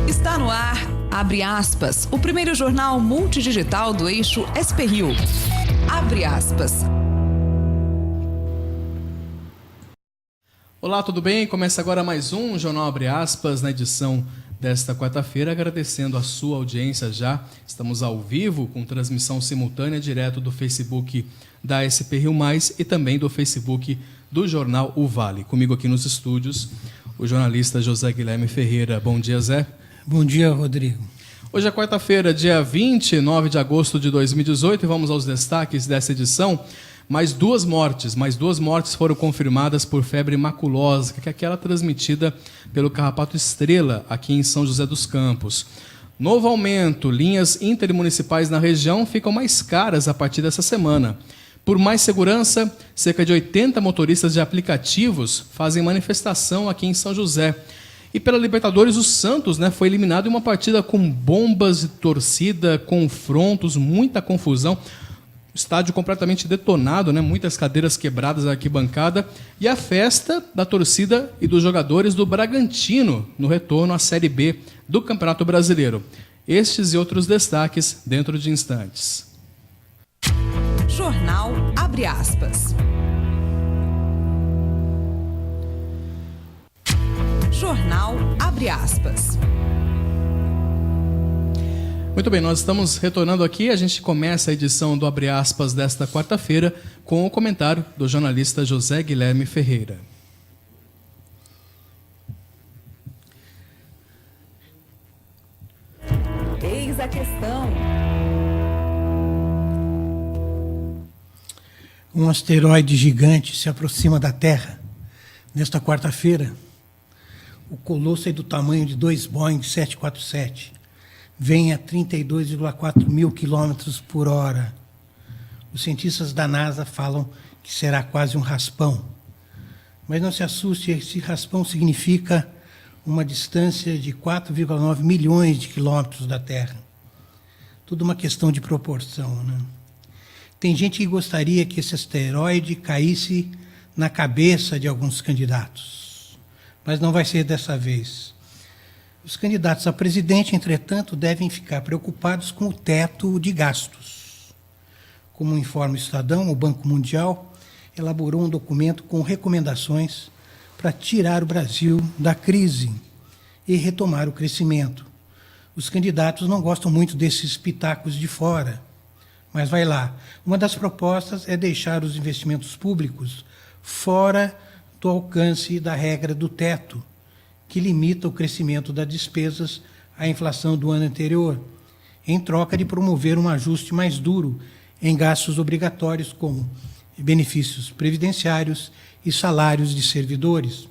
Está no ar, abre aspas, o primeiro jornal multidigital do eixo SP-Rio. Abre aspas. Olá, tudo bem? Começa agora mais um Jornal Abre Aspas na edição desta quarta-feira, agradecendo a sua audiência já. Estamos ao vivo com transmissão simultânea direto do Facebook da SP-Rio Mais e também do Facebook do Jornal O Vale. Comigo aqui nos estúdios, o jornalista José Guilherme Ferreira. Bom dia, Zé. Bom dia, Rodrigo. Hoje é quarta-feira, dia 29 de agosto de 2018 e vamos aos destaques dessa edição. Mais duas mortes foram confirmadas por febre maculosa, que é aquela transmitida pelo carrapato estrela aqui em São José dos Campos. Novo aumento, linhas intermunicipais na região ficam mais caras a partir dessa semana. Por mais segurança, cerca de 80 motoristas de aplicativos fazem manifestação aqui em São José. E pela Libertadores, o Santos foi eliminado em uma partida com bombas de torcida, confrontos, muita confusão. Estádio completamente detonado, muitas cadeiras quebradas na arquibancada. E a festa da torcida e dos jogadores do Bragantino no retorno à Série B do Campeonato Brasileiro. Estes e outros destaques dentro de instantes. Jornal Abre Aspas. Jornal Abre Aspas. Muito bem, nós estamos retornando aqui. A gente começa a edição do Abre Aspas desta quarta-feira com o comentário do jornalista José Guilherme Ferreira. Eis a questão. Um asteroide gigante se aproxima da Terra nesta quarta-feira. O colosso é do tamanho de 2 Boeing 747. Vem a 32,4 mil quilômetros por hora. Os cientistas da NASA falam que será quase um raspão. Mas não se assuste, esse raspão significa uma distância de 4,9 milhões de quilômetros da Terra. Tudo uma questão de proporção, Tem gente que gostaria que esse asteroide caísse na cabeça de alguns candidatos. Mas não vai ser dessa vez. Os candidatos a presidente, entretanto, devem ficar preocupados com o teto de gastos. Como informa o Estadão, o Banco Mundial elaborou um documento com recomendações para tirar o Brasil da crise e retomar o crescimento. Os candidatos não gostam muito desses pitacos de fora, mas vai lá. Uma das propostas é deixar os investimentos públicos fora do alcance da regra do teto, que limita o crescimento das despesas à inflação do ano anterior, em troca de promover um ajuste mais duro em gastos obrigatórios, como benefícios previdenciários e salários de servidores.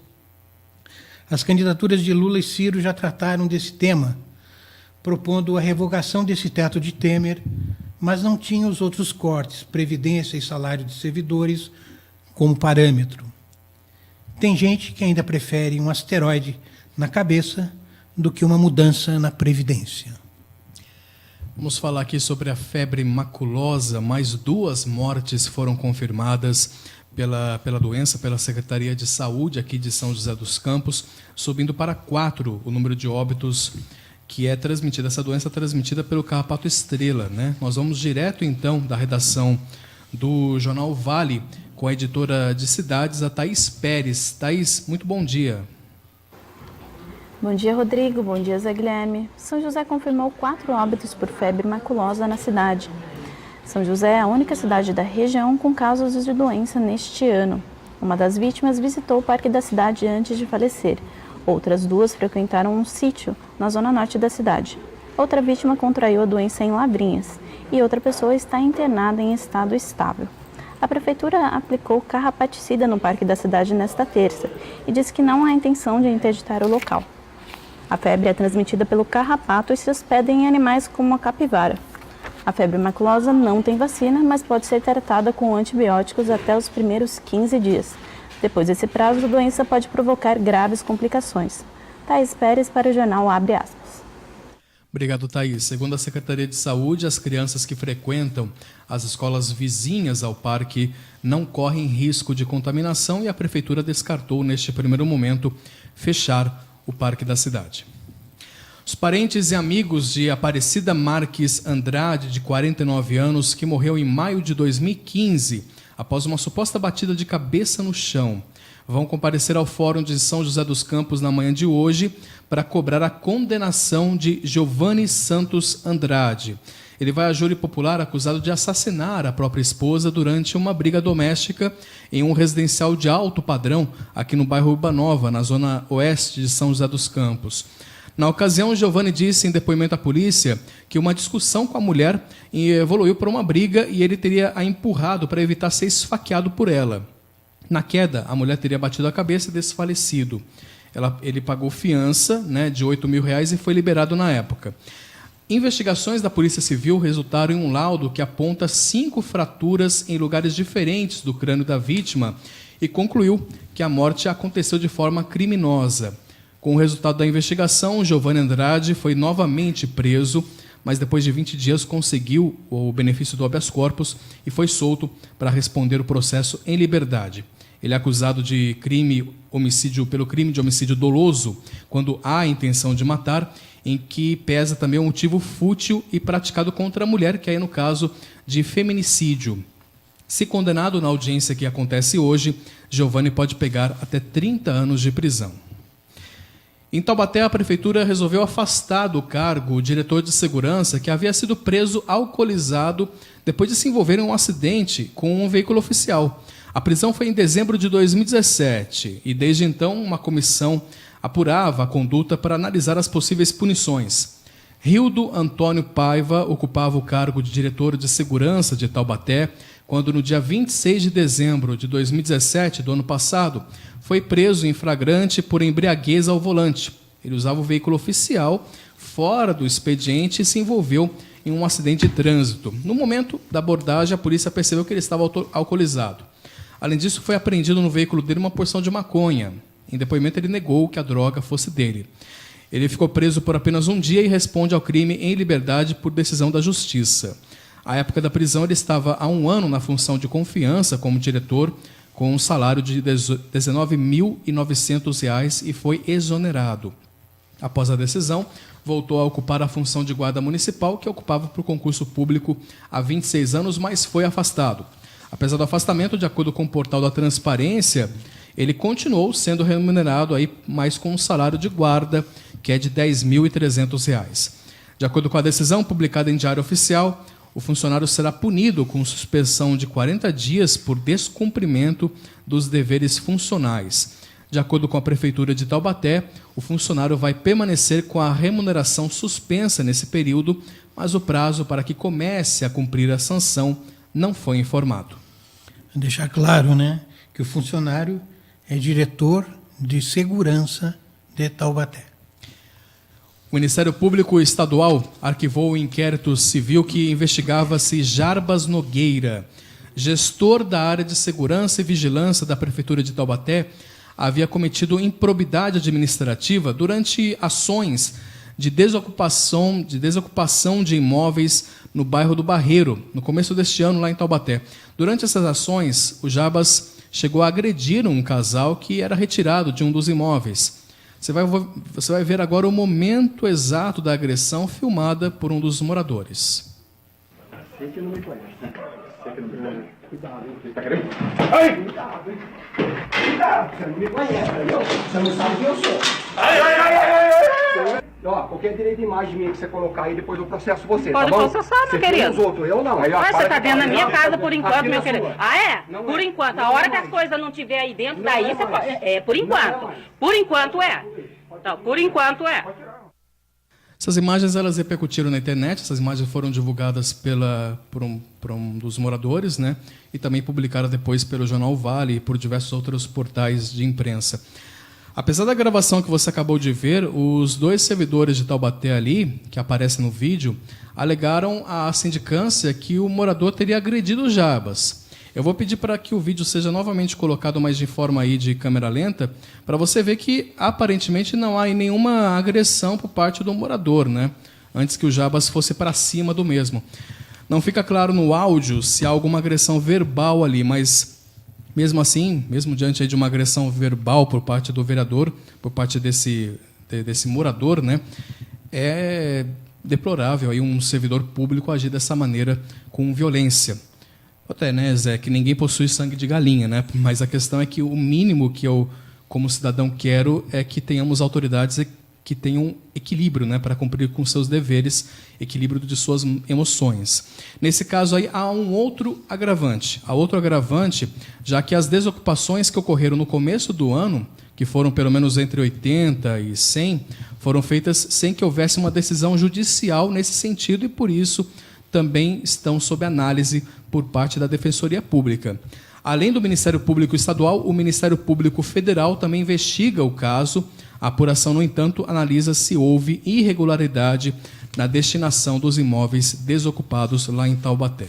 As candidaturas de Lula e Ciro já trataram desse tema, propondo a revogação desse teto de Temer, mas não tinham os outros cortes, previdência e salário de servidores, como parâmetro. Tem gente que ainda prefere um asteroide na cabeça do que uma mudança na Previdência. Vamos falar aqui sobre a febre maculosa. Mais 2 mortes foram confirmadas pela doença, pela Secretaria de Saúde aqui de São José dos Campos, subindo para 4 o número de óbitos que é transmitida, essa doença é transmitida pelo carrapato estrela, Nós vamos direto, então, da redação do Jornal Vale, com a editora de cidades, a Thaís Pérez. Thaís, muito bom dia. Bom dia, Rodrigo. Bom dia, Zé Guilherme. São José confirmou 4 óbitos por febre maculosa na cidade. São José é a única cidade da região com casos de doença neste ano. Uma das vítimas visitou o parque da cidade antes de falecer. Outras 2 frequentaram um sítio na zona norte da cidade. Outra vítima contraiu a doença em Lavrinhas e outra pessoa está internada em estado estável. A prefeitura aplicou carrapaticida no parque da cidade nesta terça e disse que não há intenção de interditar o local. A febre é transmitida pelo carrapato e se hospeda em animais como a capivara. A febre maculosa não tem vacina, mas pode ser tratada com antibióticos até os primeiros 15 dias. Depois desse prazo, a doença pode provocar graves complicações. Thaís Pérez para o jornal Abre Aspas. Obrigado, Thaís. Segundo a Secretaria de Saúde, as crianças que frequentam as escolas vizinhas ao parque não correm risco de contaminação e a Prefeitura descartou, neste primeiro momento, fechar o parque da cidade. Os parentes e amigos de Aparecida Marques Andrade, de 49 anos, que morreu em maio de 2015, após uma suposta batida de cabeça no chão, vão comparecer ao Fórum de São José dos Campos na manhã de hoje para cobrar a condenação de Giovanni Santos Andrade. Ele vai a júri popular acusado de assassinar a própria esposa durante uma briga doméstica em um residencial de alto padrão aqui no bairro Urbanova, na zona oeste de São José dos Campos. Na ocasião, Giovanni disse em depoimento à polícia que uma discussão com a mulher evoluiu para uma briga e ele teria a empurrado para evitar ser esfaqueado por ela. Na queda, a mulher teria batido a cabeça e desfalecido. Ele pagou fiança, de R$8.000 e foi liberado na época. Investigações da Polícia Civil resultaram em um laudo que aponta 5 fraturas em lugares diferentes do crânio da vítima e concluiu que a morte aconteceu de forma criminosa. Com o resultado da investigação, Giovanni Andrade foi novamente preso, mas depois de 20 dias conseguiu o benefício do habeas corpus e foi solto para responder o processo em liberdade. Ele é acusado de pelo crime de homicídio doloso, quando há intenção de matar, em que pesa também um motivo fútil e praticado contra a mulher, que é no caso de feminicídio. Se condenado na audiência que acontece hoje, Giovanni pode pegar até 30 anos de prisão. Em Taubaté, a prefeitura resolveu afastar do cargo o diretor de segurança que havia sido preso alcoolizado depois de se envolver em um acidente com um veículo oficial. A prisão foi em dezembro de 2017 e, desde então, uma comissão apurava a conduta para analisar as possíveis punições. Rildo Antônio Paiva ocupava o cargo de diretor de segurança de Taubaté quando, no dia 26 de dezembro de 2017, do ano passado, foi preso em flagrante por embriaguez ao volante. Ele usava o veículo oficial fora do expediente e se envolveu em um acidente de trânsito. No momento da abordagem, a polícia percebeu que ele estava alcoolizado. Além disso, foi apreendido no veículo dele uma porção de maconha. Em depoimento, ele negou que a droga fosse dele. Ele ficou preso por apenas um dia e responde ao crime em liberdade por decisão da Justiça. À época da prisão, ele estava há 1 ano na função de confiança como diretor, com um salário de R$ 19.900 e foi exonerado. Após a decisão, voltou a ocupar a função de guarda municipal, que ocupava por concurso público há 26 anos, mas foi afastado. Apesar do afastamento, de acordo com o portal da Transparência, ele continuou sendo remunerado mais com um salário de guarda, que é de R$ 10.300. De acordo com a decisão publicada em Diário Oficial, o funcionário será punido com suspensão de 40 dias por descumprimento dos deveres funcionais. De acordo com a Prefeitura de Taubaté, o funcionário vai permanecer com a remuneração suspensa nesse período, mas o prazo para que comece a cumprir a sanção não foi informado. Deixar claro, que o funcionário é diretor de segurança de Taubaté. O Ministério Público Estadual arquivou o inquérito civil que investigava se Jarbas Nogueira, gestor da área de segurança e vigilância da Prefeitura de Taubaté, havia cometido improbidade administrativa durante ações de desocupação de imóveis no bairro do Barreiro, no começo deste ano, lá em Taubaté. Durante essas ações, o Jarbas chegou a agredir um casal que era retirado de um dos imóveis. Você vai ver agora o momento exato da agressão filmada por um dos moradores. Você que não me conhece, né? Você que não me conhece. Cuidado, hein? Tá querendo? Ai! Cuidado, hein? Cuidado! Você não me conhece, entendeu? Você não sabe quem eu sou. Ai! Ó, qualquer direito de imagem minha que você colocar aí, depois eu processo você, pode tá bom? processar, meu querido. Os outros, eu não. Aí, ó, mas você tá dentro da minha casa por enquanto, meu querido. Sua. Ah, é? Não por é. enquanto. Não a hora é que as mais. coisas não tiver aí dentro, Não daí é você mais. pode. É, por enquanto. Não é mais. Por enquanto é. Então, por enquanto é. Essas imagens elas repercutiram na internet, essas imagens foram divulgadas por um dos moradores, e também publicadas depois pelo Jornal Vale e por diversos outros portais de imprensa. Apesar da gravação que você acabou de ver, os 2 servidores de Taubaté ali, que aparecem no vídeo, alegaram à sindicância que o morador teria agredido o Jarbas. Eu vou pedir para que o vídeo seja novamente colocado mais de forma aí de câmera lenta, para você ver que aparentemente não há nenhuma agressão por parte do morador, antes que o Jarbas fosse para cima do mesmo. Não fica claro no áudio se há alguma agressão verbal ali, mas mesmo assim, mesmo diante aí de uma agressão verbal por parte do vereador, por parte desse morador, É deplorável aí um servidor público agir dessa maneira com violência. Até, né, Zé, que ninguém possui sangue de galinha, né? Mas a questão é que o mínimo que eu, como cidadão, quero é que tenhamos autoridades que tenham equilíbrio, né, para cumprir com seus deveres, equilíbrio de suas emoções. Nesse caso aí há um outro agravante. Há outro agravante, já que as desocupações que ocorreram no começo do ano, que foram pelo menos entre 80 e 100, foram feitas sem que houvesse uma decisão judicial nesse sentido e, por isso, também estão sob análise por parte da Defensoria Pública. Além do Ministério Público Estadual, o Ministério Público Federal também investiga o caso. A apuração, no entanto, analisa se houve irregularidade na destinação dos imóveis desocupados lá em Taubaté.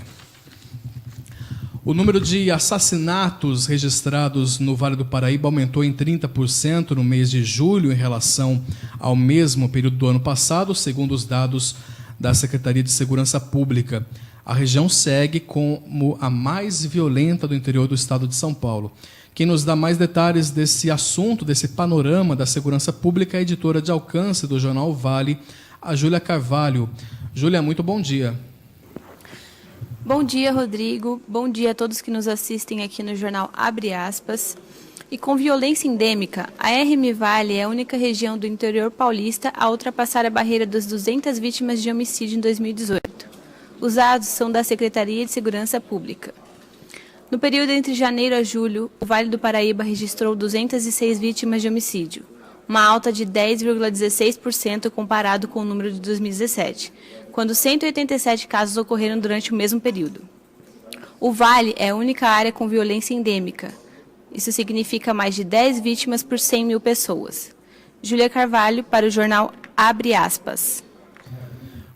O número de assassinatos registrados no Vale do Paraíba aumentou em 30% no mês de julho em relação ao mesmo período do ano passado, segundo os dados da Secretaria de Segurança Pública. A região segue como a mais violenta do interior do estado de São Paulo. Quem nos dá mais detalhes desse assunto, desse panorama da segurança pública, é a editora de alcance do jornal Vale, a Júlia Carvalho. Júlia, muito bom dia. Bom dia, Rodrigo. Bom dia a todos que nos assistem aqui no jornal Abre Aspas. E com violência endêmica, a RM Vale é a única região do interior paulista a ultrapassar a barreira das 200 vítimas de homicídio em 2018. Os dados são da Secretaria de Segurança Pública. No período entre janeiro a julho, o Vale do Paraíba registrou 206 vítimas de homicídio, uma alta de 10,16% comparado com o número de 2017, quando 187 casos ocorreram durante o mesmo período. O Vale é a única área com violência endêmica. Isso significa mais de 10 vítimas por 100 mil pessoas. Júlia Carvalho, para o jornal Abre Aspas.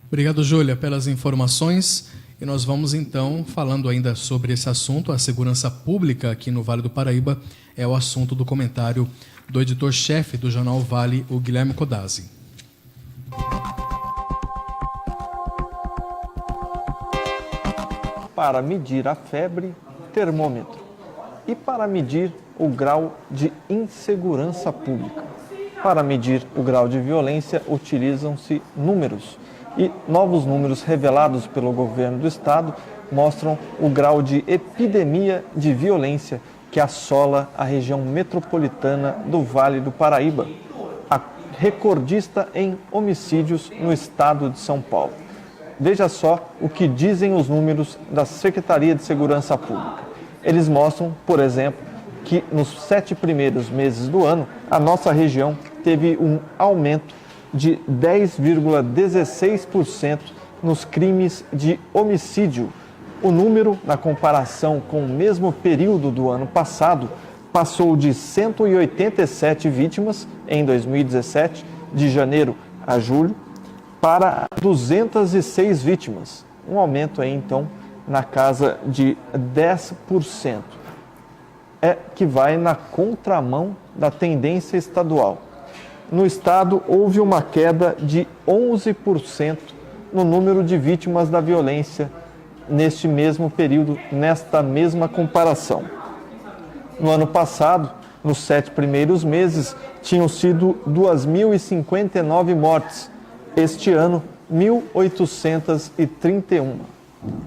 Obrigado, Júlia, pelas informações. E nós vamos, então, falando ainda sobre esse assunto. A segurança pública aqui no Vale do Paraíba é o assunto do comentário do editor-chefe do jornal Vale, o Guilherme Codazzi. Para medir a febre, termômetro. E para medir o grau de insegurança pública. Para medir o grau de violência, utilizam-se números. E novos números revelados pelo governo do estado mostram o grau de epidemia de violência que assola a região metropolitana do Vale do Paraíba, a recordista em homicídios no estado de São Paulo. Veja só o que dizem os números da Secretaria de Segurança Pública. Eles mostram, por exemplo, que nos 7 primeiros meses do ano, a nossa região teve um aumento de 10,16% nos crimes de homicídio. O número, na comparação com o mesmo período do ano passado, passou de 187 vítimas em 2017, de janeiro a julho, para 206 vítimas. Um aumento aí, então, na casa de 10%. Que vai na contramão da tendência estadual. No estado, houve uma queda de 11% no número de vítimas da violência neste mesmo período, nesta mesma comparação. No ano passado, nos 7 primeiros meses, tinham sido 2.059 mortes. Este ano, 1.831.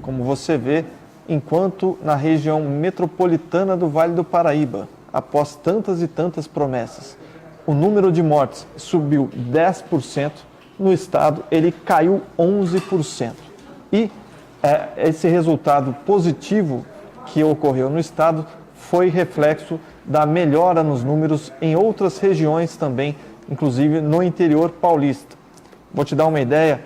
Como você vê, enquanto na região metropolitana do Vale do Paraíba, após tantas e tantas promessas, o número de mortes subiu 10%, no estado ele caiu 11%. E esse resultado positivo que ocorreu no estado foi reflexo da melhora nos números em outras regiões também, inclusive no interior paulista. Vou te dar uma ideia,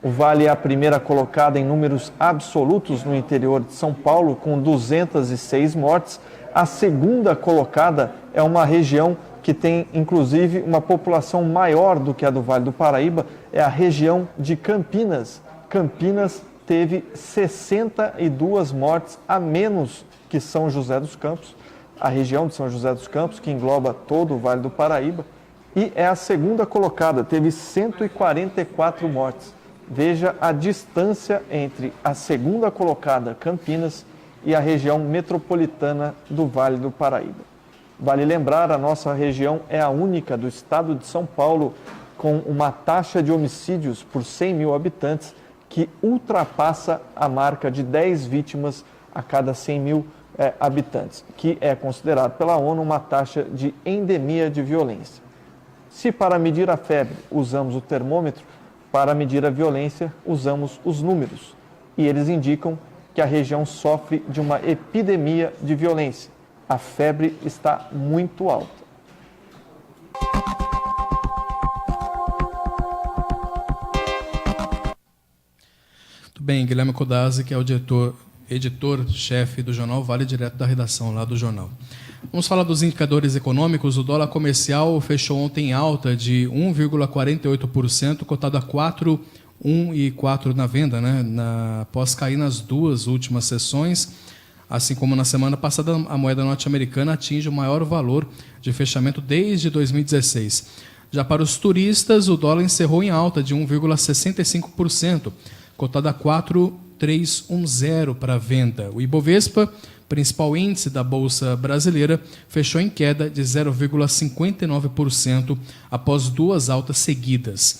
o Vale é a primeira colocada em números absolutos no interior de São Paulo, com 206 mortes. A segunda colocada é uma região que tem, inclusive, uma população maior do que a do Vale do Paraíba, é a região de Campinas. Campinas teve 62 mortes a menos que São José dos Campos, a região de São José dos Campos, que engloba todo o Vale do Paraíba, e é a segunda colocada, teve 144 mortes. Veja a distância entre a segunda colocada, Campinas, e a região metropolitana do Vale do Paraíba. Vale lembrar, a nossa região é a única do estado de São Paulo com uma taxa de homicídios por 100 mil habitantes que ultrapassa a marca de 10 vítimas a cada 100 mil habitantes, que é considerado pela ONU uma taxa de endemia de violência. Se para medir a febre usamos o termômetro, para medir a violência usamos os números. E eles indicam que a região sofre de uma epidemia de violência. A febre está muito alta. Muito bem, Guilherme Codazzi, que é o editor-chefe do jornal Vale, direto da redação lá do jornal. Vamos falar dos indicadores econômicos. O dólar comercial fechou ontem em alta de 1,48%, cotado a 4,1 na venda, né? Após cair nas duas últimas sessões. Assim como na semana passada, a moeda norte-americana atinge o maior valor de fechamento desde 2016. Já para os turistas, o dólar encerrou em alta de 1,65%, cotado a 4,310 para a venda. O Ibovespa, principal índice da Bolsa Brasileira, fechou em queda de 0,59% após duas altas seguidas.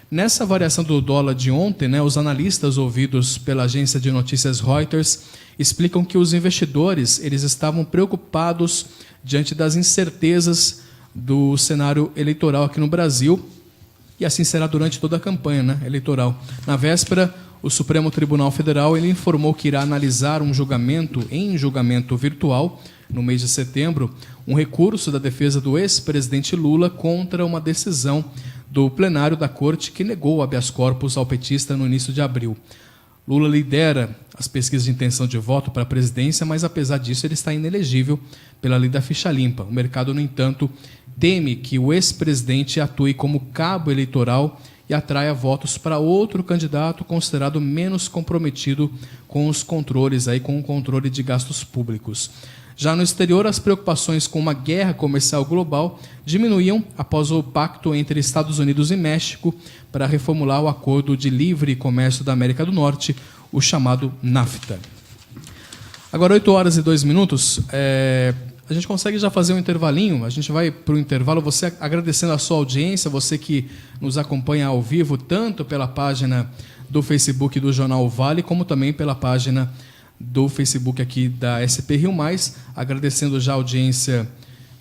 Nessa variação do dólar de ontem, os analistas ouvidos pela agência de notícias Reuters explicam que os investidores eles estavam preocupados diante das incertezas do cenário eleitoral aqui no Brasil, e assim será durante toda a campanha eleitoral. Na véspera, o Supremo Tribunal Federal ele informou que irá analisar em julgamento virtual, no mês de setembro, um recurso da defesa do ex-presidente Lula contra uma decisão do plenário da Corte que negou o habeas corpus ao petista no início de abril. Lula lidera as pesquisas de intenção de voto para a presidência, mas apesar disso ele está inelegível pela lei da ficha limpa. O mercado, no entanto, teme que o ex-presidente atue como cabo eleitoral e atraia votos para outro candidato considerado menos comprometido com os controles, com o controle de gastos públicos. Já no exterior, as preocupações com uma guerra comercial global diminuíam após o pacto entre Estados Unidos e México para reformular o Acordo de Livre Comércio da América do Norte, o chamado NAFTA. Agora, 8h02, a gente consegue já fazer um intervalinho, a gente vai para o intervalo, você agradecendo a sua audiência, você que nos acompanha ao vivo, tanto pela página do Facebook do Jornal Vale, como também pela página do Facebook aqui da SP Rio Mais, agradecendo já a audiência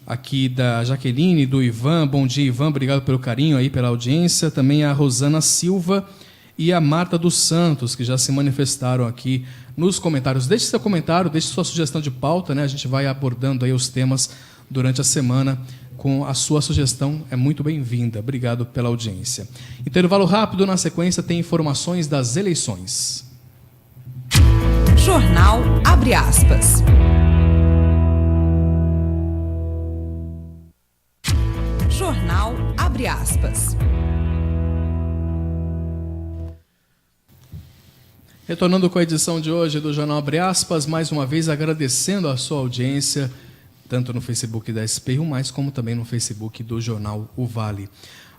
aqui da Jaqueline, do Ivan. Bom dia, Ivan, obrigado pelo carinho aí, pela audiência. Também a Rosana Silva e a Marta dos Santos, que já se manifestaram aqui nos comentários. Deixe seu comentário, deixe sua sugestão de pauta, a gente vai abordando aí os temas durante a semana com a sua sugestão, é muito bem-vinda. Obrigado pela audiência. Intervalo rápido, na sequência tem informações das eleições. Jornal Abre Aspas. Jornal Abre Aspas. Retornando com a edição de hoje do Jornal Abre Aspas, mais uma vez agradecendo a sua audiência, tanto no Facebook da SP Rio Mais, como também no Facebook do Jornal O Vale.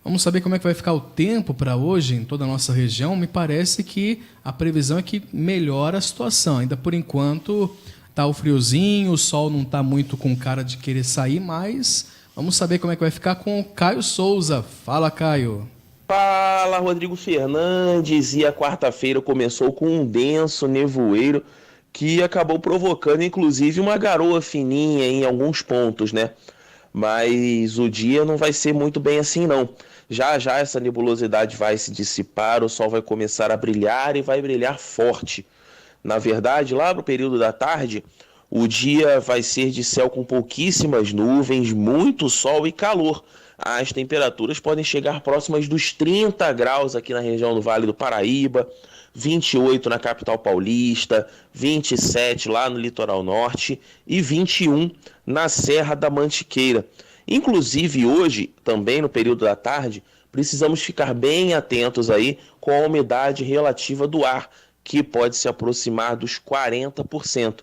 Vamos saber como é que vai ficar o tempo para hoje em toda a nossa região. Me parece que a previsão é que melhora a situação. Ainda por enquanto está o friozinho, o sol não está muito com cara de querer sair, mas vamos saber como é que vai ficar com o Caio Souza. Fala, Caio. Fala, Rodrigo Fernandes. E a quarta-feira começou com um denso nevoeiro que acabou provocando, inclusive, uma garoa fininha em alguns pontos, Mas o dia não vai ser muito bem assim, não. Já já essa nebulosidade vai se dissipar, o sol vai começar a brilhar e vai brilhar forte. Na verdade, lá para o período da tarde, o dia vai ser de céu com pouquíssimas nuvens, muito sol e calor. As temperaturas podem chegar próximas dos 30 graus aqui na região do Vale do Paraíba, 28 na capital paulista, 27 lá no litoral norte e 21 na Serra da Mantiqueira. Inclusive hoje, também no período da tarde, precisamos ficar bem atentos aí com a umidade relativa do ar, que pode se aproximar dos 40%.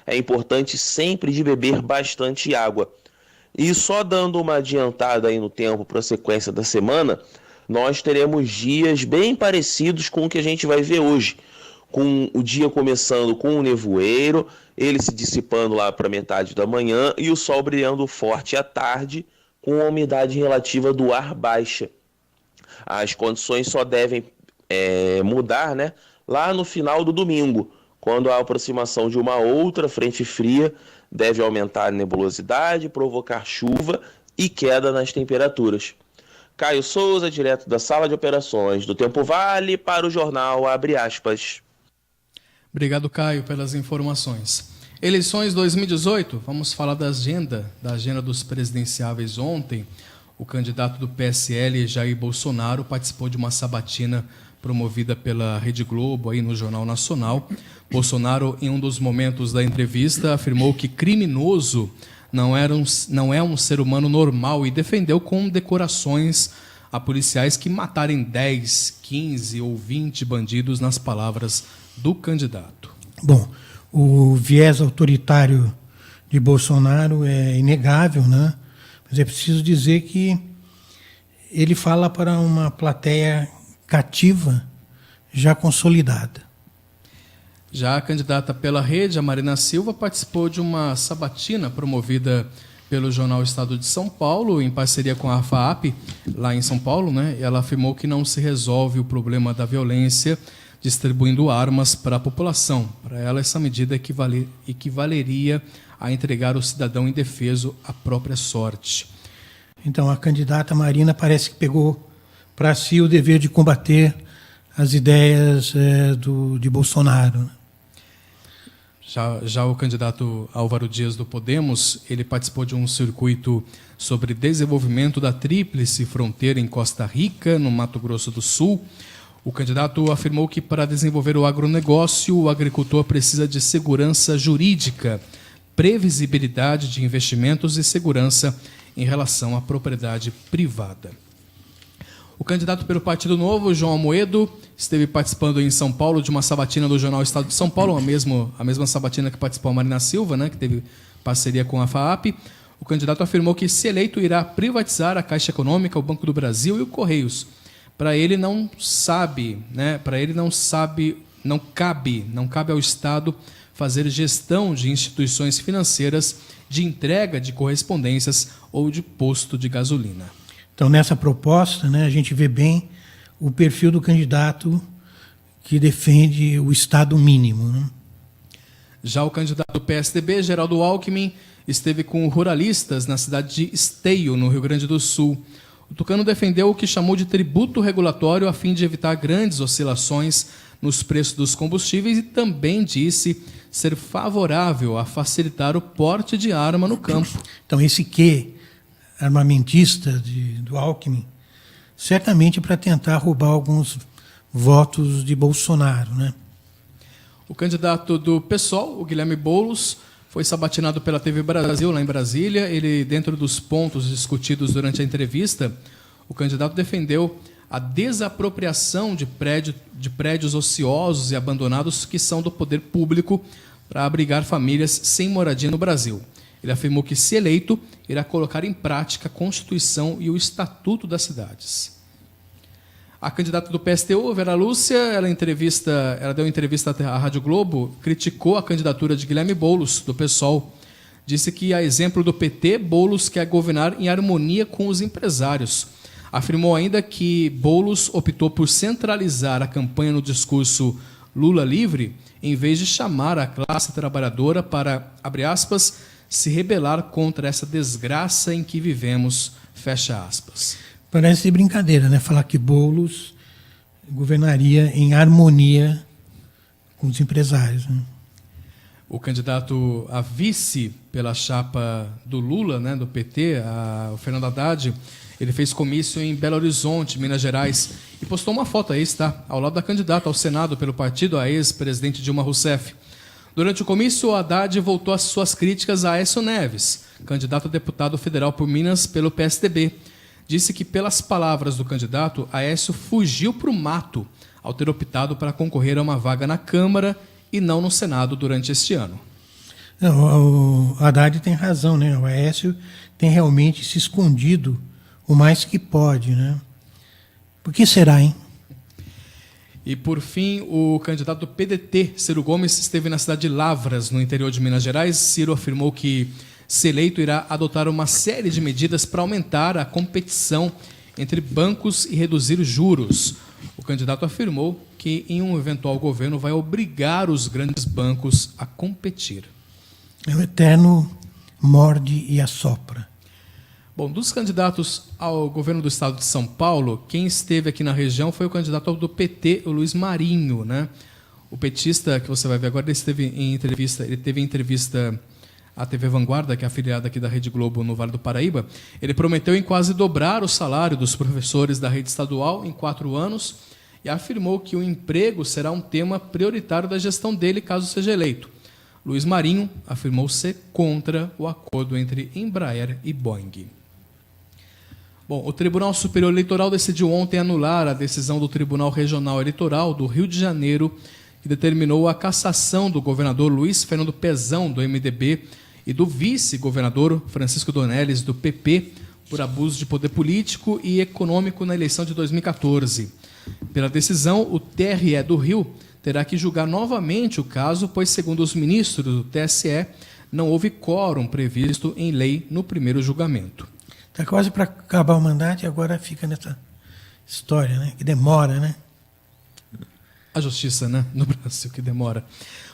É importante sempre de beber bastante água. E só dando uma adiantada aí no tempo para a sequência da semana, nós teremos dias bem parecidos com o que a gente vai ver hoje, com o dia começando com um nevoeiro, ele se dissipando lá para metade da manhã e o sol brilhando forte à tarde, com a umidade relativa do ar baixa. As condições só devem mudar, né, lá no final do domingo, quando a aproximação de uma outra frente fria deve aumentar a nebulosidade, provocar chuva e queda nas temperaturas. Caio Souza, direto da Sala de Operações do Tempo Vale, para o jornal Abre Aspas. Obrigado, Caio, pelas informações. Eleições 2018, vamos falar da agenda dos presidenciáveis. Ontem, o candidato do PSL, Jair Bolsonaro, participou de uma sabatina promovida pela Rede Globo aí no Jornal Nacional. Bolsonaro, em um dos momentos da entrevista, afirmou que criminoso não é um ser humano normal e defendeu condecorações a policiais que matarem 10, 15 ou 20 bandidos, nas palavras do candidato. Bom, o viés autoritário de Bolsonaro é inegável, né? Mas é preciso dizer que ele fala para uma plateia cativa já consolidada. Já a candidata pela Rede, a Marina Silva, participou de uma sabatina promovida pelo jornal Estado de São Paulo, em parceria com a FAAP, lá em São Paulo, né? Ela afirmou que não se resolve o problema da violência distribuindo armas para a população. Para ela, essa medida equivaleria a entregar o cidadão indefeso à própria sorte. Então, a candidata Marina parece que pegou para si o dever de combater as ideias de Bolsonaro, né? Já o candidato Álvaro Dias do Podemos, ele participou de um circuito sobre desenvolvimento da tríplice fronteira em Costa Rica, no Mato Grosso do Sul. O candidato afirmou que para desenvolver o agronegócio, o agricultor precisa de segurança jurídica, previsibilidade de investimentos e segurança em relação à propriedade privada. O candidato pelo Partido Novo, João Amoedo, esteve participando em São Paulo de uma sabatina do jornal Estado de São Paulo, a mesma sabatina que participou a Marina Silva, né, que teve parceria com a FAAP. O candidato afirmou que, se eleito, irá privatizar a Caixa Econômica, o Banco do Brasil e o Correios. Para ele não cabe ao Estado fazer gestão de instituições financeiras, de entrega de correspondências ou de posto de gasolina. Então, nessa proposta, né, a gente vê bem o perfil do candidato que defende o Estado mínimo, né? Já o candidato do PSDB, Geraldo Alckmin, esteve com ruralistas na cidade de Esteio, no Rio Grande do Sul. O tucano defendeu o que chamou de tributo regulatório a fim de evitar grandes oscilações nos preços dos combustíveis e também disse ser favorável a facilitar o porte de arma no campo. Então, esse quê armamentista do Alckmin, certamente para tentar roubar alguns votos de Bolsonaro, né? O candidato do PSOL, o Guilherme Boulos, foi sabatinado pela TV Brasil, lá em Brasília. Ele, dentro dos pontos discutidos durante a entrevista, o candidato defendeu a desapropriação de prédios ociosos e abandonados que são do poder público para abrigar famílias sem moradia no Brasil. Ele afirmou que, se eleito, irá colocar em prática a Constituição e o Estatuto das Cidades. A candidata do PSTU, Vera Lúcia, ela deu entrevista à Rádio Globo, criticou a candidatura de Guilherme Boulos, do PSOL. Disse que, a exemplo do PT, Boulos quer governar em harmonia com os empresários. Afirmou ainda que Boulos optou por centralizar a campanha no discurso Lula livre, em vez de chamar a classe trabalhadora para, abre aspas, se rebelar contra essa desgraça em que vivemos, fecha aspas. Parece brincadeira, né? Falar que Boulos governaria em harmonia com os empresários, né? O candidato a vice pela chapa do Lula, né, do PT, o Fernando Haddad, ele fez comício em Belo Horizonte, Minas Gerais, e postou uma foto aí, está, ao lado da candidata ao Senado pelo partido, a ex-presidente Dilma Rousseff. Durante o comício, o Haddad voltou às suas críticas a Aécio Neves, candidato a deputado federal por Minas pelo PSDB. Disse que, pelas palavras do candidato, Aécio fugiu para o mato ao ter optado para concorrer a uma vaga na Câmara e não no Senado durante este ano. Não, o Haddad tem razão, né? O Aécio tem realmente se escondido o mais que pode, né? Por que será, hein? E, por fim, o candidato do PDT, Ciro Gomes, esteve na cidade de Lavras, no interior de Minas Gerais. Ciro afirmou que, se eleito, irá adotar uma série de medidas para aumentar a competição entre bancos e reduzir juros. O candidato afirmou que, em um eventual governo, vai obrigar os grandes bancos a competir. É o eterno morde e assopra. Bom, dos candidatos ao governo do estado de São Paulo, quem esteve aqui na região foi o candidato do PT, o Luiz Marinho, né? O petista, que você vai ver agora, ele teve em entrevista à TV Vanguarda, que é afiliada aqui da Rede Globo no Vale do Paraíba. Ele prometeu em quase dobrar o salário dos professores da rede estadual em 4 anos e afirmou que o emprego será um tema prioritário da gestão dele caso seja eleito. Luiz Marinho afirmou ser contra o acordo entre Embraer e Boeing. Bom, o Tribunal Superior Eleitoral decidiu ontem anular a decisão do Tribunal Regional Eleitoral do Rio de Janeiro, que determinou a cassação do governador Luiz Fernando Pezão, do MDB, e do vice-governador Francisco Donelles, do PP, por abuso de poder político e econômico na eleição de 2014. Pela decisão, o TRE do Rio terá que julgar novamente o caso, pois, segundo os ministros do TSE, não houve quórum previsto em lei no primeiro julgamento. Está quase para acabar o mandato e agora fica nessa história, né? Que demora, né? A justiça, né? No Brasil, que demora.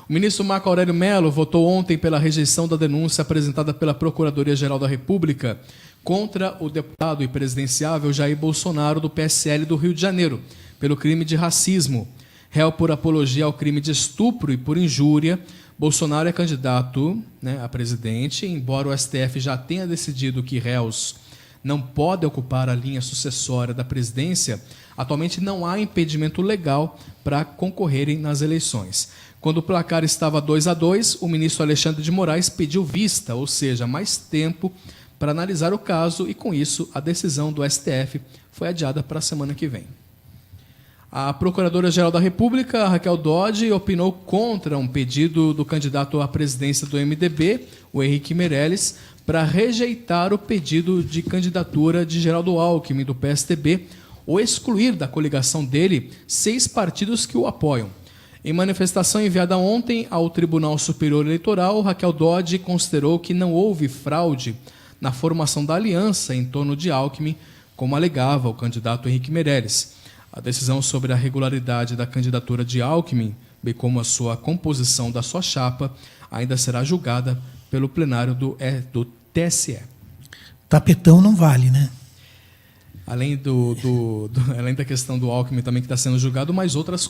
O ministro Marco Aurélio Mello votou ontem pela rejeição da denúncia apresentada pela Procuradoria-Geral da República contra o deputado e presidenciável Jair Bolsonaro, do PSL do Rio de Janeiro, pelo crime de racismo. Réu por apologia ao crime de estupro e por injúria, Bolsonaro é candidato, a presidente, embora o STF já tenha decidido que réus não podem ocupar a linha sucessória da presidência. Atualmente não há impedimento legal para concorrerem nas eleições. Quando o placar estava 2-2, o ministro Alexandre de Moraes pediu vista, ou seja, mais tempo para analisar o caso e, com isso, a decisão do STF foi adiada para a semana que vem. A Procuradora-Geral da República, Raquel Dodge, opinou contra um pedido do candidato à presidência do MDB, o Henrique Meirelles, para rejeitar o pedido de candidatura de Geraldo Alckmin, do PSDB, ou excluir da coligação dele 6 partidos que o apoiam. Em manifestação enviada ontem ao Tribunal Superior Eleitoral, Raquel Dodge considerou que não houve fraude na formação da aliança em torno de Alckmin, como alegava o candidato Henrique Meirelles. A decisão sobre a regularidade da candidatura de Alckmin, bem como a sua composição da sua chapa, ainda será julgada pelo plenário do TSE. Tapetão não vale, né? Além da questão do Alckmin também que está sendo julgado, mas outras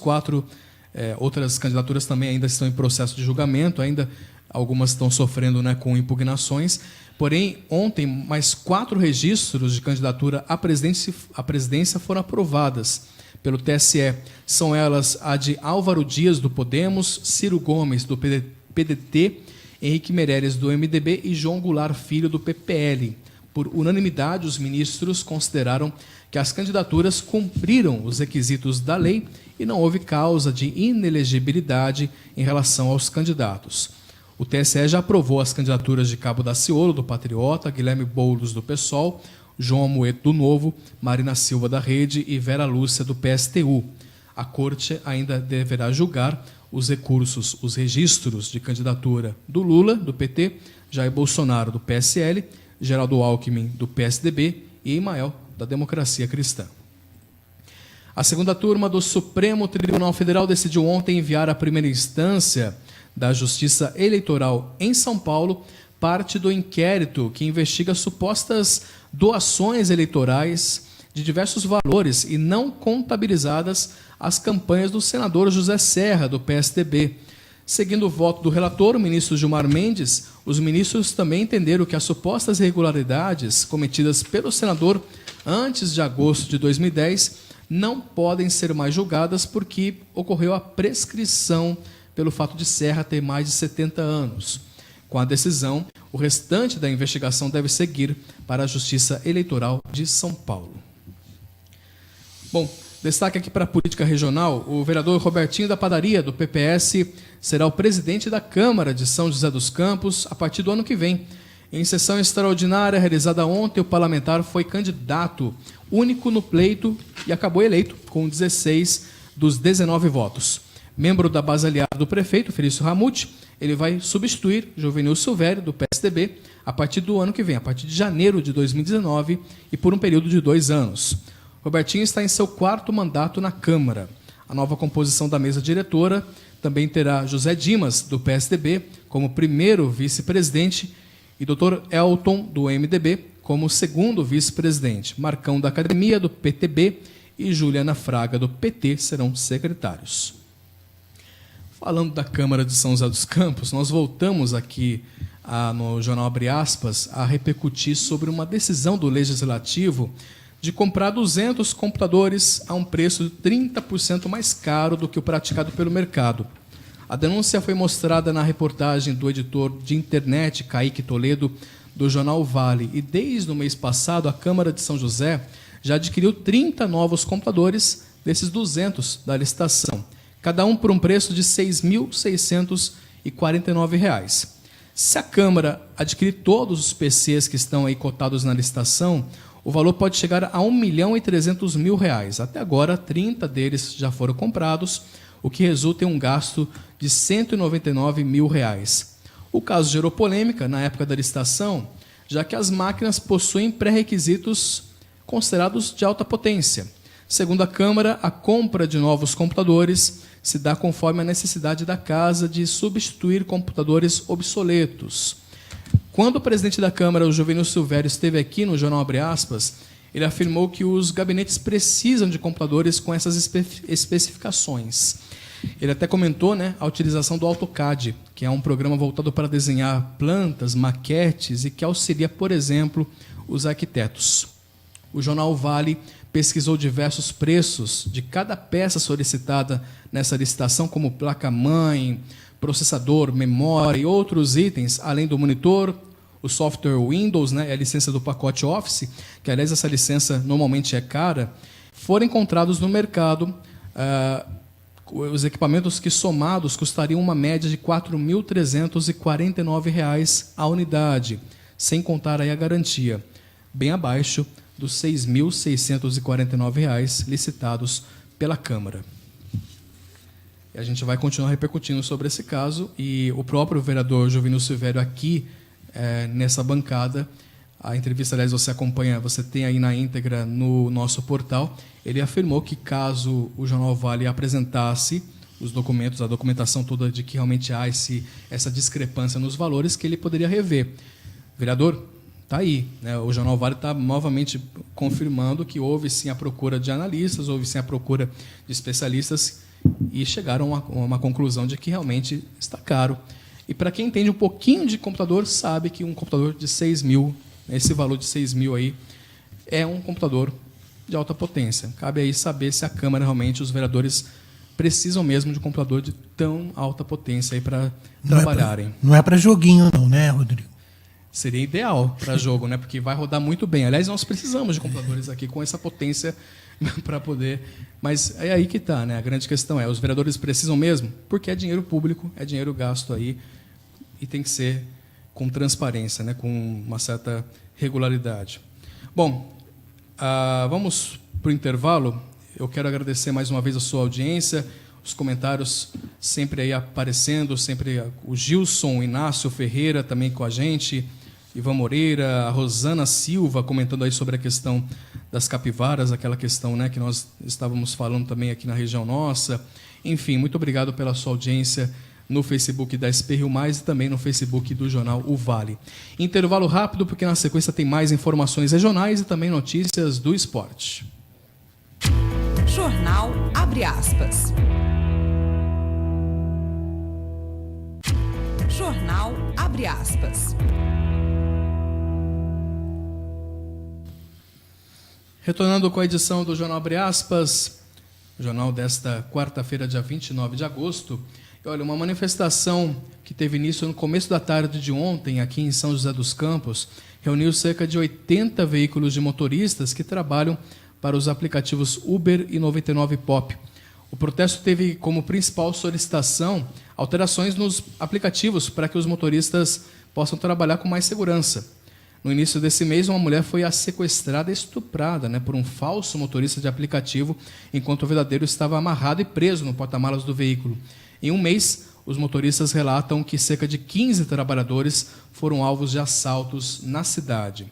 candidaturas também ainda estão em processo de julgamento, ainda algumas estão sofrendo com impugnações. Porém, ontem, mais 4 registros de candidatura à presidência foram aprovadas pelo TSE. São elas a de Álvaro Dias, do Podemos, Ciro Gomes, do PDT, Henrique Meirelles, do MDB e João Goulart Filho, do PPL. Por unanimidade, os ministros consideraram que as candidaturas cumpriram os requisitos da lei e não houve causa de inelegibilidade em relação aos candidatos. O TSE já aprovou as candidaturas de Cabo Daciolo, do Patriota, Guilherme Boulos, do PSOL, João Amoedo, do Novo, Marina Silva, da Rede e Vera Lúcia, do PSTU. A Corte ainda deverá julgar os registros de candidatura do Lula, do PT, Jair Bolsonaro, do PSL, Geraldo Alckmin, do PSDB e Emael, da Democracia Cristã. A segunda turma do Supremo Tribunal Federal decidiu ontem enviar à primeira instância da Justiça Eleitoral em São Paulo parte do inquérito que investiga supostas doações eleitorais de diversos valores e não contabilizadas às campanhas do senador José Serra, do PSDB. Seguindo o voto do relator, o ministro Gilmar Mendes, os ministros também entenderam que as supostas irregularidades cometidas pelo senador antes de agosto de 2010 não podem ser mais julgadas porque ocorreu a prescrição pelo fato de Serra ter mais de 70 anos. Com a decisão, o restante da investigação deve seguir para a Justiça Eleitoral de São Paulo. Bom, destaque aqui para a política regional, o vereador Robertinho da Padaria, do PPS, será o presidente da Câmara de São José dos Campos a partir do ano que vem. Em sessão extraordinária realizada ontem, o parlamentar foi candidato único no pleito e acabou eleito com 16 dos 19 votos. Membro da base aliada do prefeito, Felício Ramute, ele vai substituir Jovenil Silvério, do PSDB, a partir do ano que vem, a partir de janeiro de 2019 e por um período de 2 anos. Robertinho está em seu 4º mandato na Câmara. A nova composição da mesa diretora também terá José Dimas, do PSDB, como primeiro vice-presidente e Dr. Elton, do MDB, como segundo vice-presidente. Marcão, da Academia, do PTB, e Juliana Fraga, do PT, serão secretários. Falando da Câmara de São José dos Campos, nós voltamos aqui no Jornal Abre Aspas a repercutir sobre uma decisão do Legislativo de comprar 200 computadores a um preço de 30% mais caro do que o praticado pelo mercado. A denúncia foi mostrada na reportagem do editor de internet, Kaique Toledo, do jornal Vale. E desde o mês passado, a Câmara de São José já adquiriu 30 novos computadores desses 200 da licitação, cada um por um preço de R$ 6.649. Se a Câmara adquirir todos os PCs que estão aí cotados na licitação, o valor pode chegar a R$ 1.300.000. Até agora, 30 deles já foram comprados, o que resulta em um gasto de R$ 199.000. O caso gerou polêmica na época da licitação, já que as máquinas possuem pré-requisitos considerados de alta potência. Segundo a Câmara, a compra de novos computadores se dá conforme a necessidade da casa de substituir computadores obsoletos. Quando o presidente da Câmara, o Jovenil Silvério, esteve aqui no Jornal Abre Aspas, ele afirmou que os gabinetes precisam de computadores com essas especificações. Ele até comentou, a utilização do AutoCAD, que é um programa voltado para desenhar plantas, maquetes e que auxilia, por exemplo, os arquitetos. O jornal Vale pesquisou diversos preços de cada peça solicitada nessa licitação, como placa-mãe, processador, memória e outros itens, além do monitor, o software Windows, a licença do pacote Office, que, aliás, essa licença normalmente é cara. Foram encontrados no mercado os equipamentos que, somados, custariam uma média de R$ 4.349 a unidade, sem contar aí a garantia, bem abaixo dos R$ 6.649 licitados pela Câmara. E a gente vai continuar repercutindo sobre esse caso, e o próprio vereador Jovenil Silvério aqui, nessa bancada, a entrevista, aliás, você tem aí na íntegra no nosso portal, ele afirmou que caso o Jornal Vale apresentasse os documentos, a documentação toda de que realmente há essa discrepância nos valores, que ele poderia rever. Vereador, está aí, o Jornal Vale está novamente confirmando que houve sim a procura de analistas, houve sim a procura de especialistas, e chegaram a uma conclusão de que realmente está caro. E para quem entende um pouquinho de computador, sabe que um computador de 6 mil, esse valor de 6 mil aí, é um computador de alta potência. Cabe aí saber se a Câmara realmente, os vereadores, precisam mesmo de um computador de tão alta potência para trabalharem. Não é para joguinho não, né, Rodrigo? Seria ideal para jogo, porque vai rodar muito bem. Aliás, nós precisamos de computadores aqui com essa potência para poder... Mas é aí que está, a grande questão os vereadores precisam mesmo? Porque é dinheiro público, é dinheiro gasto aí, e tem que ser com transparência, com uma certa regularidade. Bom, vamos para o intervalo. Eu quero agradecer mais uma vez a sua audiência, os comentários sempre aí aparecendo, sempre o Gilson Inácio Ferreira também com a gente, Ivan Moreira, a Rosana Silva comentando aí sobre a questão das capivaras, aquela questão que nós estávamos falando também aqui na região nossa. Enfim, muito obrigado pela sua audiência no Facebook da SP Rio Mais e também no Facebook do jornal O Vale. Intervalo rápido, porque na sequência tem mais informações regionais e também notícias do esporte. Jornal Abre Aspas. Jornal Abre Aspas. Retornando com a edição do Jornal Abre Aspas, jornal desta quarta-feira, dia 29 de agosto. E olha, uma manifestação que teve início no começo da tarde de ontem, aqui em São José dos Campos, reuniu cerca de 80 veículos de motoristas que trabalham para os aplicativos Uber e 99 Pop. O protesto teve como principal solicitação alterações nos aplicativos para que os motoristas possam trabalhar com mais segurança. No início desse mês, uma mulher foi sequestrada e estuprada por um falso motorista de aplicativo, enquanto o verdadeiro estava amarrado e preso no porta-malas do veículo. Em um mês, os motoristas relatam que cerca de 15 trabalhadores foram alvos de assaltos na cidade.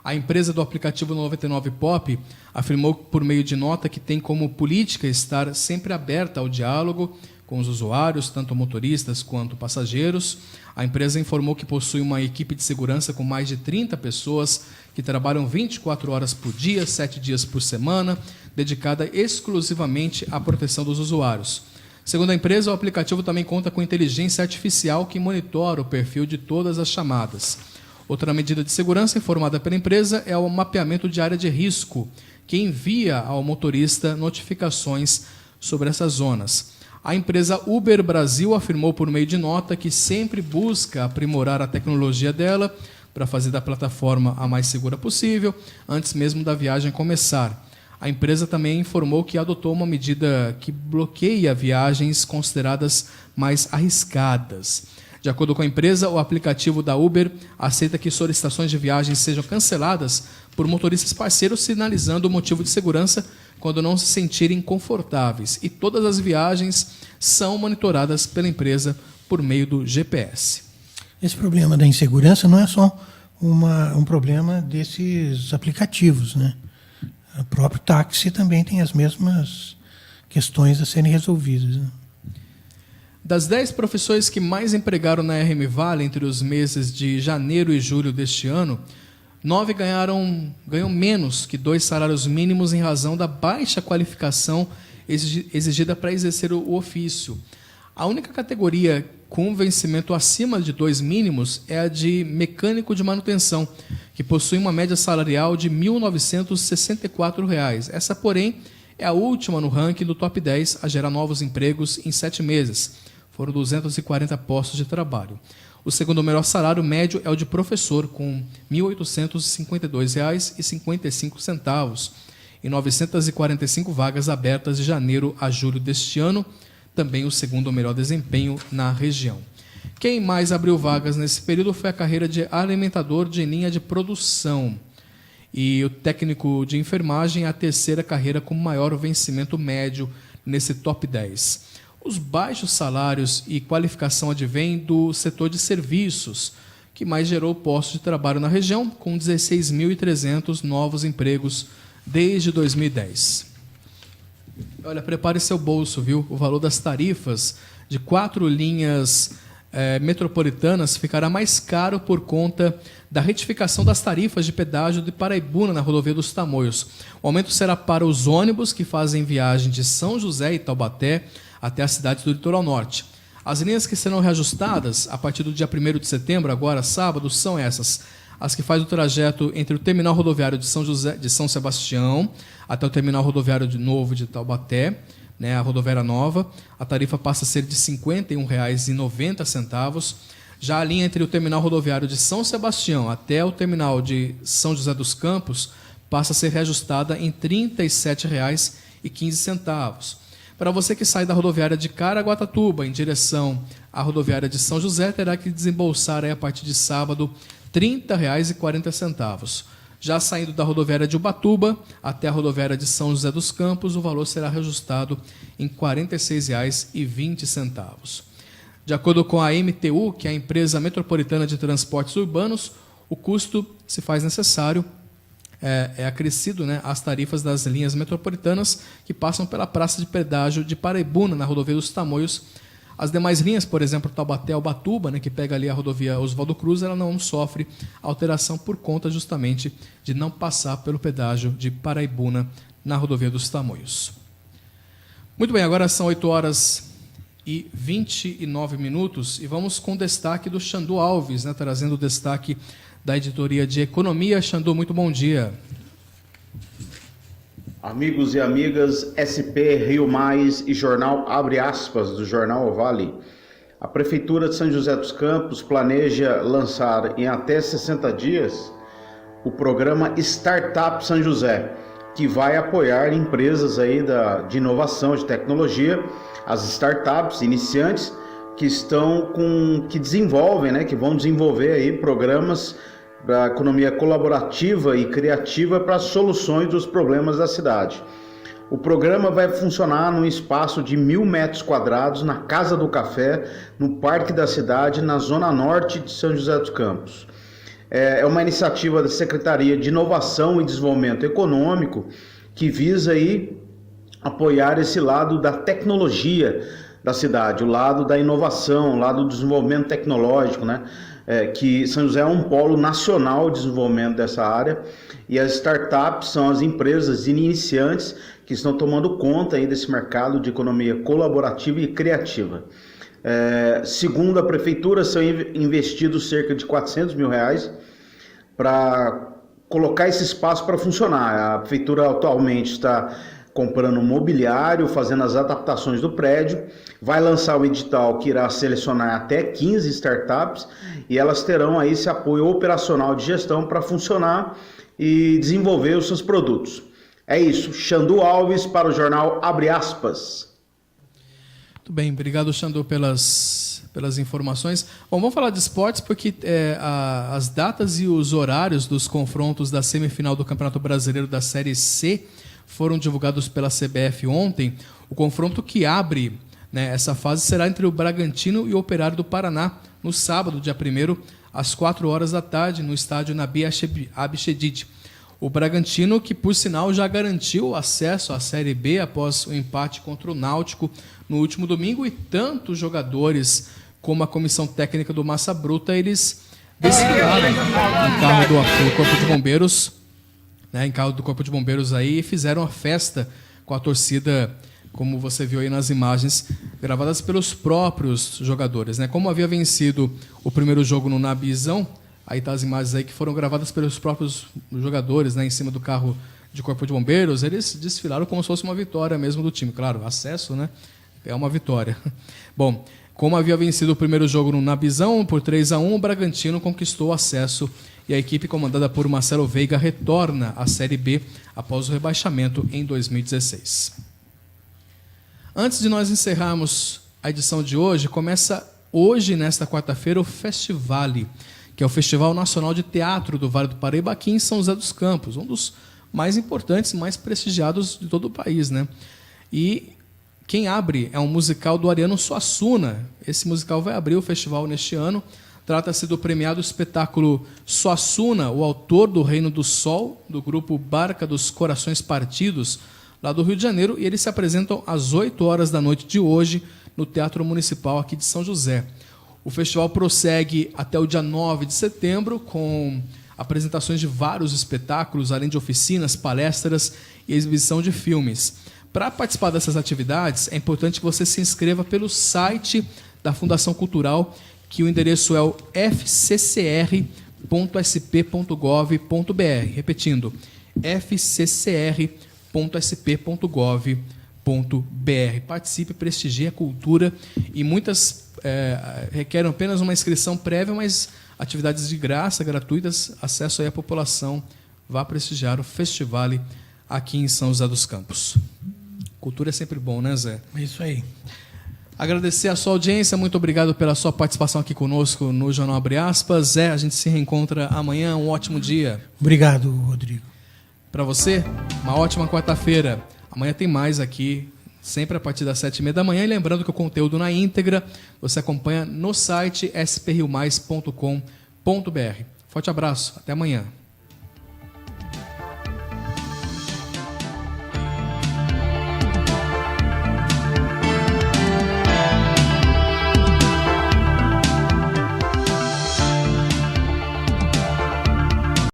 A empresa do aplicativo 99 Pop afirmou por meio de nota que tem como política estar sempre aberta ao diálogo com os usuários, tanto motoristas quanto passageiros. A empresa informou que possui uma equipe de segurança com mais de 30 pessoas que trabalham 24 horas por dia, 7 dias por semana, dedicada exclusivamente à proteção dos usuários. Segundo a empresa, o aplicativo também conta com inteligência artificial que monitora o perfil de todas as chamadas. Outra medida de segurança informada pela empresa é o mapeamento de área de risco, que envia ao motorista notificações sobre essas zonas. A empresa Uber Brasil afirmou por meio de nota que sempre busca aprimorar a tecnologia dela para fazer da plataforma a mais segura possível, antes mesmo da viagem começar. A empresa também informou que adotou uma medida que bloqueia viagens consideradas mais arriscadas. De acordo com a empresa, o aplicativo da Uber aceita que solicitações de viagens sejam canceladas por motoristas parceiros, sinalizando o motivo de segurança quando não se sentirem confortáveis. E todas as viagens são monitoradas pela empresa por meio do GPS. Esse problema da insegurança não é só um problema desses aplicativos, né? O próprio táxi também tem as mesmas questões a serem resolvidas, né? Das 10 profissões que mais empregaram na RM Vale entre os meses de janeiro e julho deste ano, 9 ganham menos que 2 salários mínimos em razão da baixa qualificação exigida para exercer o ofício. A única categoria com vencimento acima de 2 mínimos é a de mecânico de manutenção, que possui uma média salarial de R$ 1.964. Essa, porém, é a última no ranking do top 10 a gerar novos empregos em 7 meses. Foram 240 postos de trabalho. O segundo melhor salário médio é o de professor, com R$ 1.852,55, e 945 vagas abertas de janeiro a julho deste ano, também o segundo melhor desempenho na região. Quem mais abriu vagas nesse período foi a carreira de alimentador de linha de produção. E o técnico de enfermagem, a terceira carreira com maior vencimento médio nesse top 10. Os baixos salários e qualificação advêm do setor de serviços, que mais gerou postos de trabalho na região, com 16.300 novos empregos desde 2010. Olha, prepare seu bolso, viu? O valor das tarifas de 4 linhas metropolitanas ficará mais caro por conta da retificação das tarifas de pedágio de Paraibuna na rodovia dos Tamoios. O aumento será para os ônibus que fazem viagem de São José e Taubaté até as cidades do litoral norte. As linhas que serão reajustadas a partir do dia 1º de setembro, agora sábado, são essas: as que fazem o trajeto entre o terminal rodoviário de São Sebastião até o terminal rodoviário de novo de Taubaté, né, a rodoviária nova. A tarifa passa a ser de R$ 51,90. Já a linha entre o terminal rodoviário de São Sebastião até o terminal de São José dos Campos passa a ser reajustada em R$ 37,15. Para você que sai da rodoviária de Caraguatatuba em direção à rodoviária de São José, terá que desembolsar a partir de sábado R$ 30,40. Já saindo da rodoviária de Ubatuba até a rodoviária de São José dos Campos, o valor será reajustado em R$ 46,20. De acordo com a MTU, que é a Empresa Metropolitana de Transportes Urbanos, o custo se faz necessário é acrescido, né, às tarifas das linhas metropolitanas que passam pela praça de pedágio de Paraibuna, na rodovia dos Tamoios. As demais linhas, por exemplo, Taubaté, Ubatuba, né, que pega ali a rodovia Oswaldo Cruz, ela não sofre alteração por conta justamente de não passar pelo pedágio de Paraibuna na rodovia dos Tamoios. Muito bem, agora são 8h29 e vamos com o destaque do Xandu Alves, né, trazendo o destaque da editoria de Economia. Xandu, muito bom dia. Amigos e amigas, SP Rio Mais e Jornal Abre Aspas, do Jornal Vale. A Prefeitura de São José dos Campos planeja lançar em até 60 dias o programa Startup São José, que vai apoiar empresas aí de inovação, de tecnologia, as startups iniciantes que desenvolvem, né, que vão desenvolver aí programas para a economia colaborativa e criativa para soluções dos problemas da cidade. O programa vai funcionar num espaço de 1.000 metros quadrados na Casa do Café, no Parque da Cidade, na zona norte de São José dos Campos. É uma iniciativa da Secretaria de Inovação e Desenvolvimento Econômico que visa aí apoiar esse lado da tecnologia da cidade, o lado da inovação, o lado do desenvolvimento tecnológico, né? Que São José é um polo nacional de desenvolvimento dessa área, e as startups são as empresas iniciantes que estão tomando conta aí desse mercado de economia colaborativa e criativa. Segundo a Prefeitura, são investidos cerca de R$400 mil para colocar esse espaço para funcionar. A Prefeitura atualmente está comprando mobiliário, fazendo as adaptações do prédio, vai lançar o edital que irá selecionar até 15 startups e elas terão aí esse apoio operacional de gestão para funcionar e desenvolver os seus produtos. É isso, Xandu Alves para o jornal Abre Aspas. Muito bem, obrigado, Xandu, pelas informações. Bom, vamos falar de esportes porque as datas e os horários dos confrontos da semifinal do Campeonato Brasileiro da Série C foram divulgados pela CBF ontem. O confronto que abre, né, essa fase será entre o Bragantino e o Operário do Paraná, no sábado, dia 1º, às 4 da tarde, no estádio Nabi Abichedid. O Bragantino, que por sinal já garantiu o acesso à Série B após o empate contra o Náutico no último domingo, e tanto os jogadores como a comissão técnica do Massa Bruta, eles desfilaram em carro do Corpo de Bombeiros, em carro do Corpo de Bombeiros aí, e fizeram a festa com a torcida, como você viu aí nas imagens, gravadas pelos próprios jogadores, né? Como havia vencido o primeiro jogo no Nabizão, aí tá as imagens aí que foram gravadas pelos próprios jogadores, né, em cima do carro de Corpo de Bombeiros, eles desfilaram como se fosse uma vitória mesmo do time. Claro, acesso, né, é uma vitória. Bom, como havia vencido o primeiro jogo no Nabizão por 3-1, o Bragantino conquistou o acesso e a equipe comandada por Marcelo Veiga retorna à Série B após o rebaixamento em 2016. Antes de nós encerrarmos a edição de hoje, começa hoje, nesta quarta-feira, o Festivale, que é o Festival Nacional de Teatro do Vale do Paraíba, aqui em São José dos Campos, um dos mais importantes, mais prestigiados de todo o país, né? E quem abre é um musical do Ariano Suassuna. Esse musical vai abrir o festival neste ano. Trata-se do premiado espetáculo Suassuna, o autor do Reino do Sol, do grupo Barca dos Corações Partidos, lá do Rio de Janeiro, e eles se apresentam às 8 da noite de hoje no Teatro Municipal aqui de São José. O festival prossegue até o dia 9 de setembro, com apresentações de vários espetáculos, além de oficinas, palestras e exibição de filmes. Para participar dessas atividades, é importante que você se inscreva pelo site da Fundação Cultural, que o endereço é o fccr.sp.gov.br. Repetindo, fccr.sp.gov.br. Participe, prestigie a cultura, e muitas requerem apenas uma inscrição prévia, mas atividades de graça, gratuitas, acesso aí à população. Vá prestigiar o festival aqui em São José dos Campos. Cultura é sempre bom, né, Zé? É isso aí. Agradecer a sua audiência, muito obrigado pela sua participação aqui conosco no Jornal Abre Aspas. Zé, a gente se reencontra amanhã, um ótimo dia. Obrigado, Rodrigo. Para você, uma ótima quarta-feira. Amanhã tem mais aqui, sempre a partir das 7h30. E lembrando que o conteúdo na íntegra você acompanha no site sprriomais.com.br. Forte abraço, até amanhã.